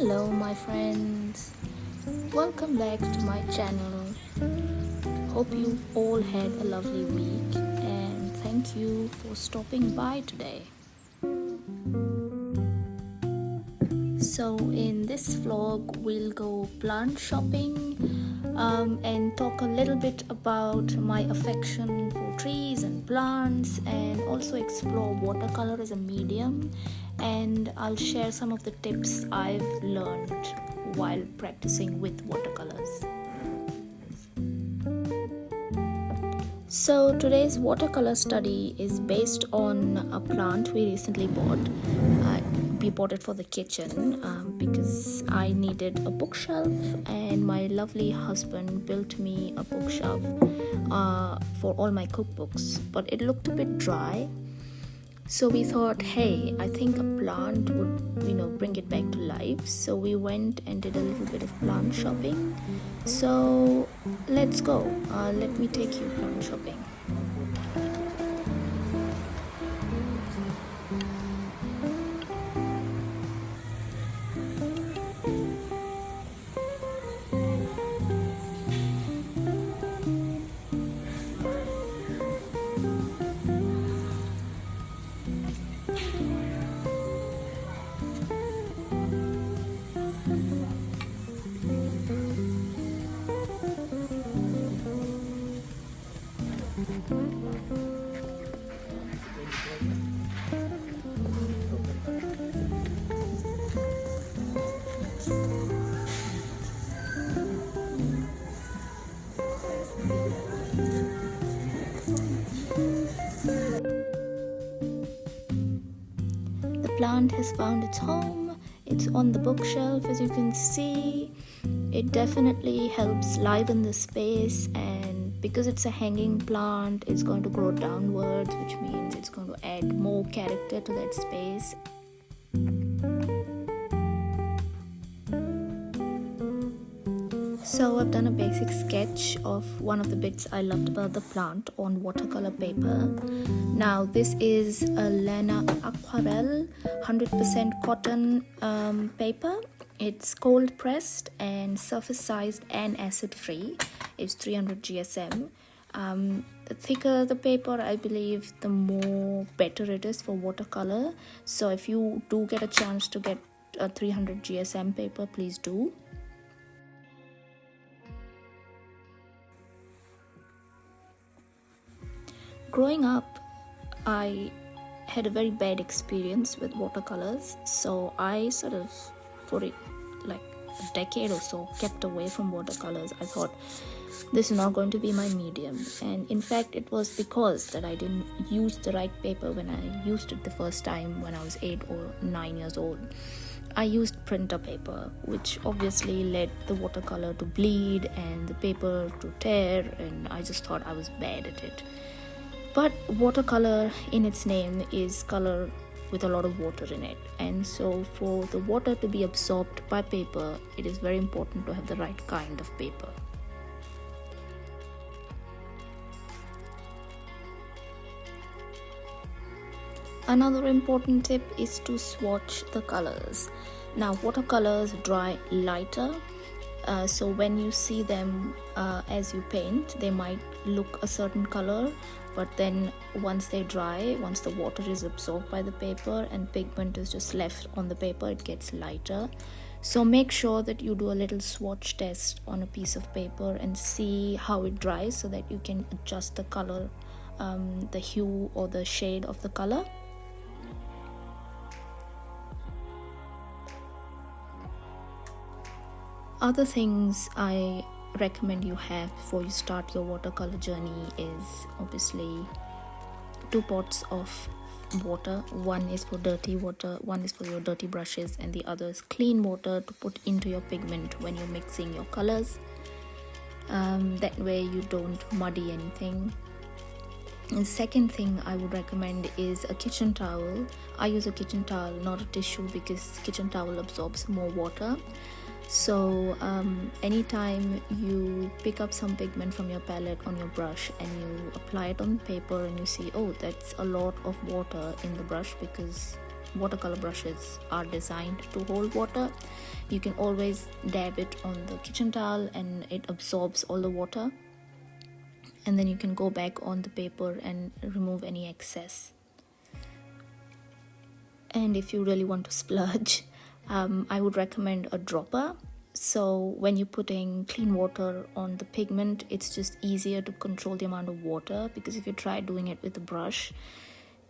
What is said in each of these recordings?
Hello my friends, welcome back to my channel. Hope you've all had a lovely week and thank you for stopping by today. So in this vlog we'll go plant shopping and talk a little bit about my affection for trees and plants, and also explore watercolor as a medium, and I'll share some of the tips I've learned while practicing with watercolors. So today's watercolor study is based on a plant we recently bought. We bought it for the kitchen because I needed a bookshelf, and my lovely husband built me a bookshelf for all my cookbooks, but it looked a bit dry. So we thought, hey, I think a plant would, bring it back to life. So we went and did a little bit of plant shopping. So let's go. Let me take you plant shopping. The plant has found its home. It's on the bookshelf, as you can see. It definitely helps liven the space, and because it's a hanging plant, it's going to grow downwards, which means it's going to add more character to that space. So I've done a basic sketch of one of the bits I loved about the plant on watercolor paper. Now this is a Lanaquarelle 100% cotton paper. It's cold pressed and surface sized and acid free. It's 300 GSM. The thicker the paper, I believe, the more better it is for watercolor. So if you do get a chance to get a 300 GSM paper, please do. Growing up, I had a very bad experience with watercolors, so I sort of, for a decade or so, kept away from watercolors. I thought this is not going to be my medium, and in fact it was because that I didn't use the right paper when I used it the first time when I was 8 or 9 years old. I used printer paper, which obviously led the watercolor to bleed and the paper to tear, and I just thought I was bad at it. But watercolor in its name is color with a lot of water in it, and so for the water to be absorbed by paper, it is very important to have the right kind of paper. Another important tip is to swatch the colors. Now watercolors dry lighter, so when you see them as you paint, they might look a certain color, but then once they dry, once the water is absorbed by the paper and pigment is just left on the paper, it gets lighter. So make sure that you do a little swatch test on a piece of paper and see how it dries, so that you can adjust the color, the hue or the shade of the color. Other things I recommend you have before you start your watercolor journey is obviously 2 pots of water. One is for dirty water, one is for your dirty brushes, and the other is clean water to put into your pigment when you're mixing your colors. That way you don't muddy anything. And second thing I would recommend is a kitchen towel. I use a kitchen towel, not a tissue, because kitchen towel absorbs more water. So anytime you pick up some pigment from your palette on your brush and you apply it on paper and you see, oh, that's a lot of water in the brush because watercolor brushes are designed to hold water. You can always dab it on the kitchen towel and it absorbs all the water, and then you can go back on the paper and remove any excess. And if you really want to splurge, I would recommend a dropper. So when you're putting clean water on the pigment, it's just easier to control the amount of water, because if you try doing it with a brush,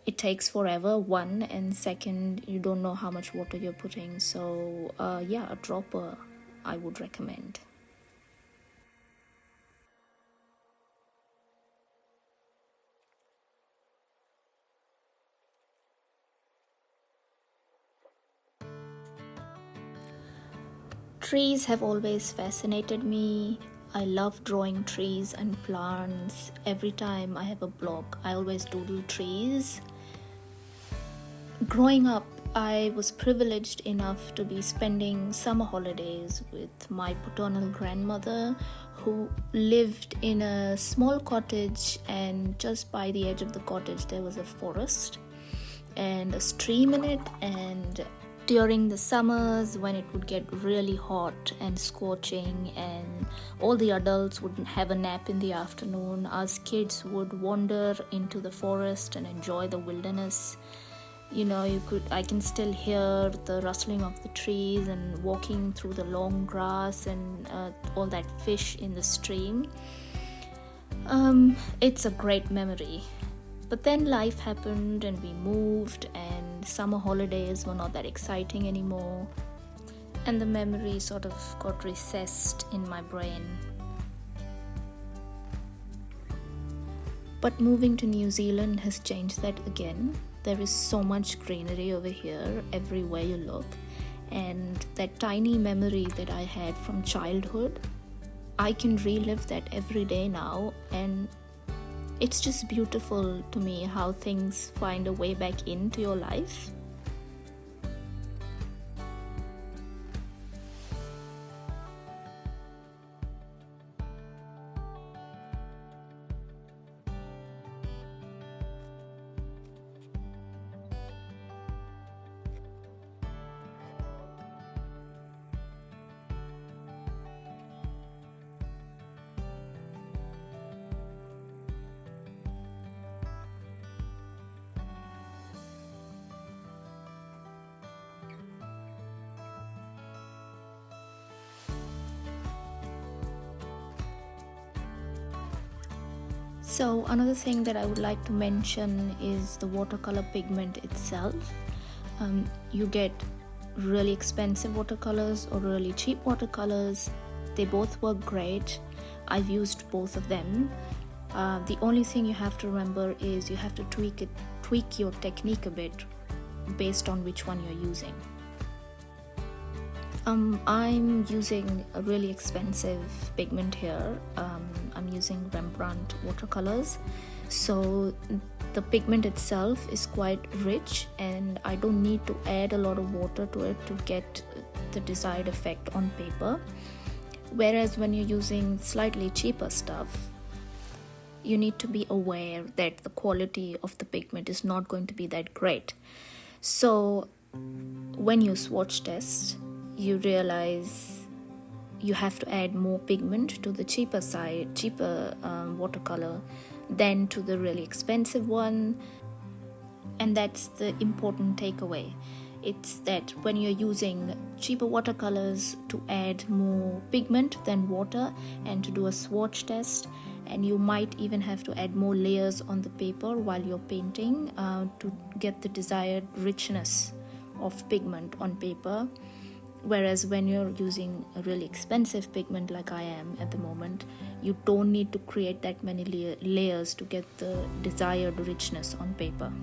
it takes forever, one, and second, you don't know how much water you're putting. So yeah, a dropper I would recommend. Trees have always fascinated me. I love drawing trees and plants. Every time I have a block, I always doodle trees. Growing up, I was privileged enough to be spending summer holidays with my paternal grandmother, who lived in a small cottage, and just by the edge of the cottage there was a forest and a stream in it. And during the summers, when it would get really hot and scorching and all the adults would have a nap in the afternoon, us kids would wander into the forest and enjoy the wilderness. I can still hear the rustling of the trees and walking through the long grass and all that fish in the stream. It's a great memory. But then life happened and we moved, and summer holidays were not that exciting anymore, and the memory sort of got recessed in my brain. But moving to New Zealand has changed that again. There is so much greenery over here everywhere you look, and that tiny memory that I had from childhood, I can relive that every day now, and it's just beautiful to me how things find a way back into your life. So another thing that I would like to mention is the watercolor pigment itself. You get really expensive watercolors or really cheap watercolors. They both work great. I've used both of them. The only thing you have to remember is you have to tweak your technique a bit based on which one you're using. I'm using a really expensive pigment here. I'm using Rembrandt watercolors. So the pigment itself is quite rich, and I don't need to add a lot of water to it to get the desired effect on paper. Whereas when you're using slightly cheaper stuff, you need to be aware that the quality of the pigment is not going to be that great. So when you swatch test, you realize you have to add more pigment to the cheaper watercolor than to the really expensive one. And that's the important takeaway. It's that when you're using cheaper watercolors, to add more pigment than water and to do a swatch test, and you might even have to add more layers on the paper while you're painting to get the desired richness of pigment on paper. Whereas when you're using a really expensive pigment like I am at the moment, you don't need to create that many layers to get the desired richness on paper.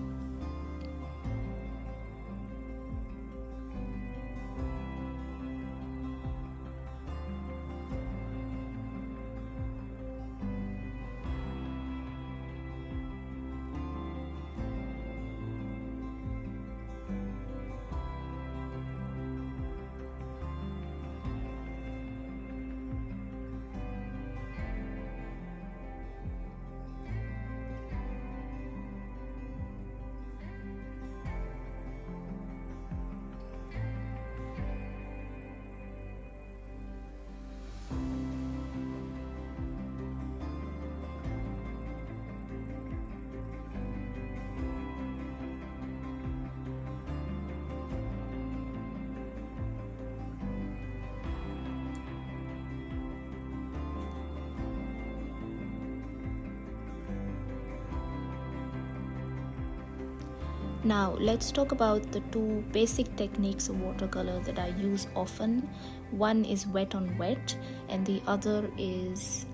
Now let's talk about the two basic techniques of watercolor that I use often. One is wet on wet and the other is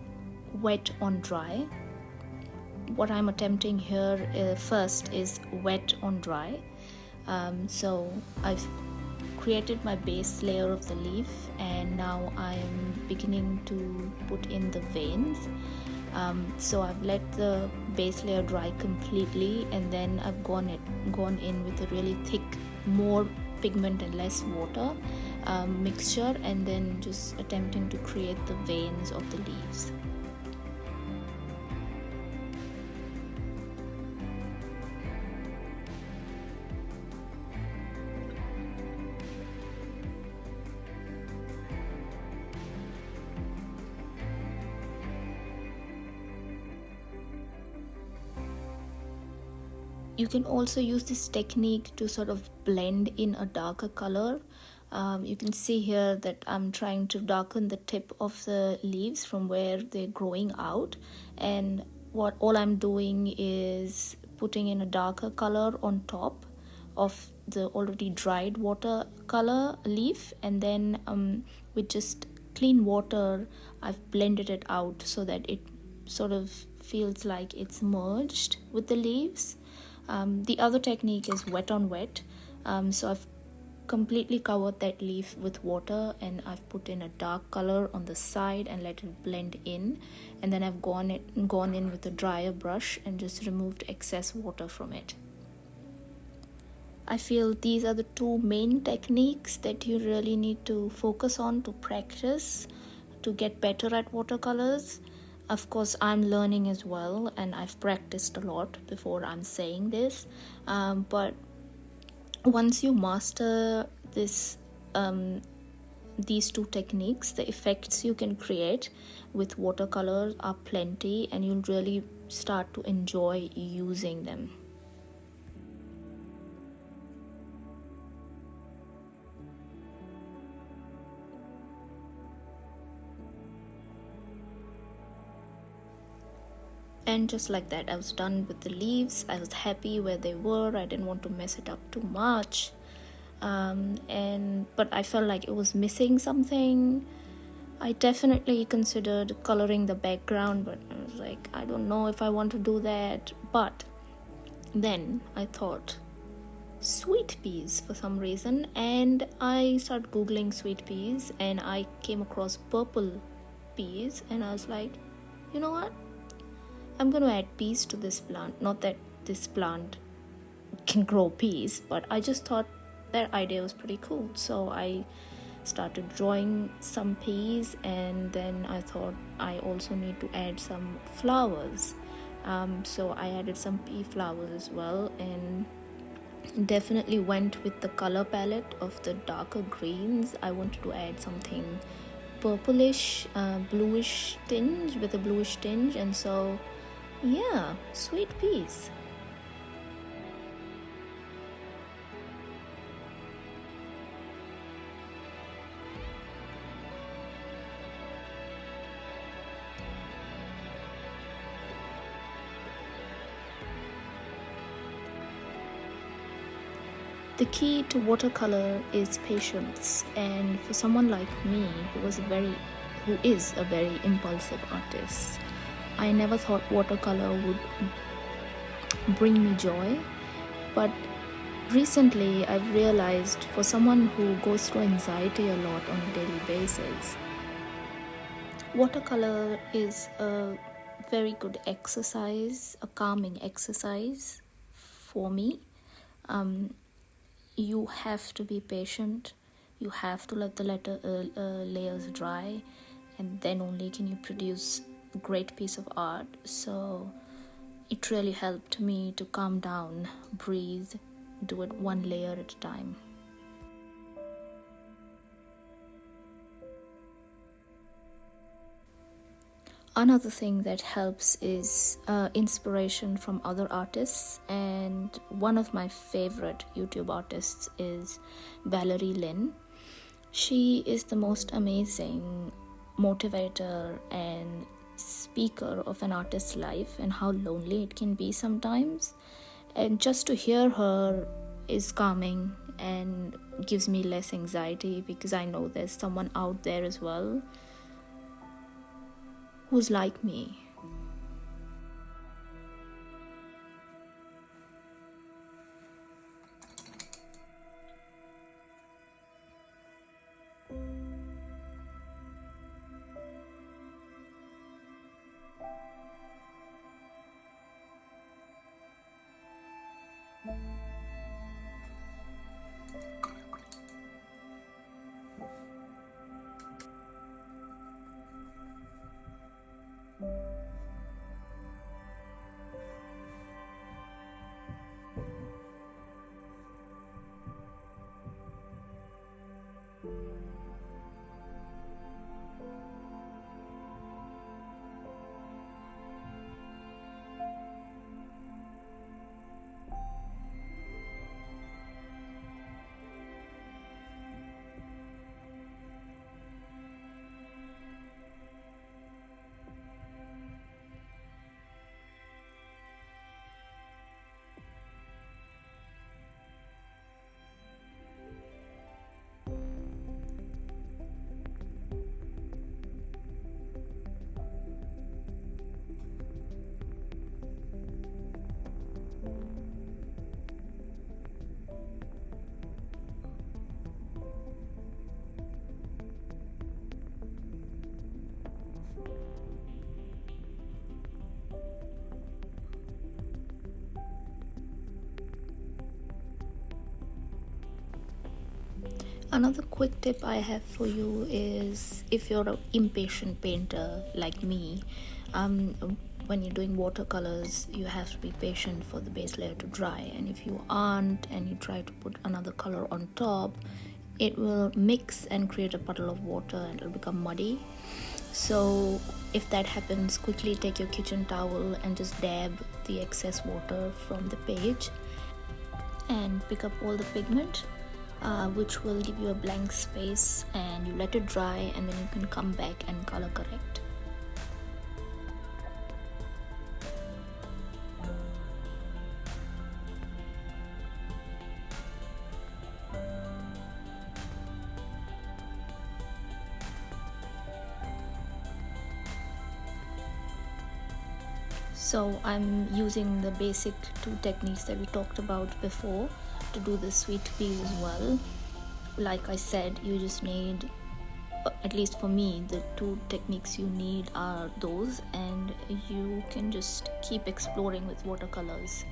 wet on dry. What I'm attempting here first is wet on dry. So I've created my base layer of the leaf and now I'm beginning to put in the veins. So I've let the base layer dry completely and then I've gone in with a really thick, more pigment and less water mixture, and then just attempting to create the veins of the leaves. You can also use this technique to sort of blend in a darker color. You can see here that I'm trying to darken the tip of the leaves from where they're growing out, and what all I'm doing is putting in a darker color on top of the already dried watercolor leaf, and then with just clean water I've blended it out so that it sort of feels like it's merged with the leaves. The other technique is wet on wet. So I've completely covered that leaf with water and I've put in a dark color on the side and let it blend in, and then I've gone in with a drier brush and just removed excess water from it. I feel these are the two main techniques that you really need to focus on to practice to get better at watercolors. Of course, I'm learning as well and I've practiced a lot before I'm saying this, but once you master these two techniques, the effects you can create with watercolors are plenty and you'll really start to enjoy using them. And just like that, I was done with the leaves. I was happy where they were. I didn't want to mess it up too much. But I felt like it was missing something. I definitely considered coloring the background, but I was like, I don't know if I want to do that. But then I thought sweet peas for some reason, and I started googling sweet peas and I came across purple peas, and I was like, you know what? I'm going to add peas to this plant. Not that this plant can grow peas, but I just thought that idea was pretty cool. So I started drawing some peas, and then I thought I also need to add some flowers. So I added some pea flowers as well, and definitely went with the color palette of the darker greens. I wanted to add something purplish, bluish tinge, with a bluish tinge, and so yeah, sweet peas. The key to watercolor is patience, and for someone like me who is a very impulsive artist, I never thought watercolor would bring me joy, but recently I've realized for someone who goes through anxiety a lot on a daily basis, watercolor is a very good exercise, a calming exercise for me. You have to be patient, you have to let the layers dry, and then only can you produce a great piece of art. So it really helped me to calm down, breathe, do it one layer at a time. Another thing that helps is inspiration from other artists, and one of my favorite YouTube artists is Valerie Lynn. She is the most amazing motivator and speaker of an artist's life and how lonely it can be sometimes. And just to hear her is calming and gives me less anxiety, because I know there's someone out there as well who's like me. Another quick tip I have for you is, if you're an impatient painter like me, when you're doing watercolors, you have to be patient for the base layer to dry. And if you aren't and you try to put another color on top, it will mix and create a puddle of water and it'll become muddy. So if that happens, quickly take your kitchen towel and just dab the excess water from the page and pick up all the pigment, which will give you a blank space, and you let it dry and then you can come back and color correct. So I'm using the basic two techniques that we talked about before to do the sweet pea as well. Like I said, you just need, at least for me, the two techniques you need are those, and you can just keep exploring with watercolors.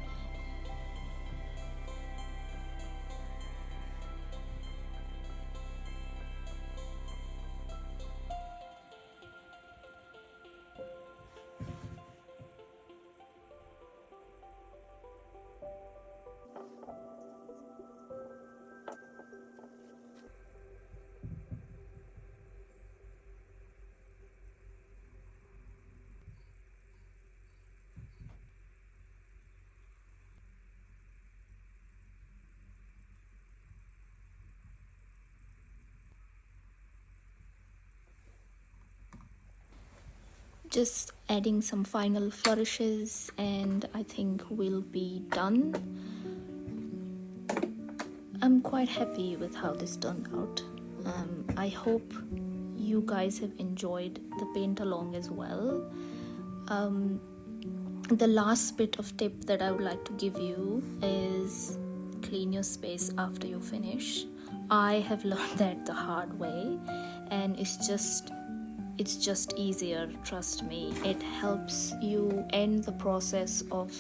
Just adding some final flourishes and I think we'll be done. I'm quite happy with how this turned out. I hope you guys have enjoyed the paint along as well. The last bit of tip that I would like to give you is clean your space after you finish. I have learned that the hard way, and it's just easier, trust me. It helps you end the process of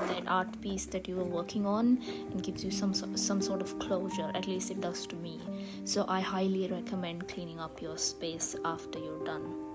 that art piece that you were working on and gives you some sort of closure. At least it does to me. So I highly recommend cleaning up your space after you're done.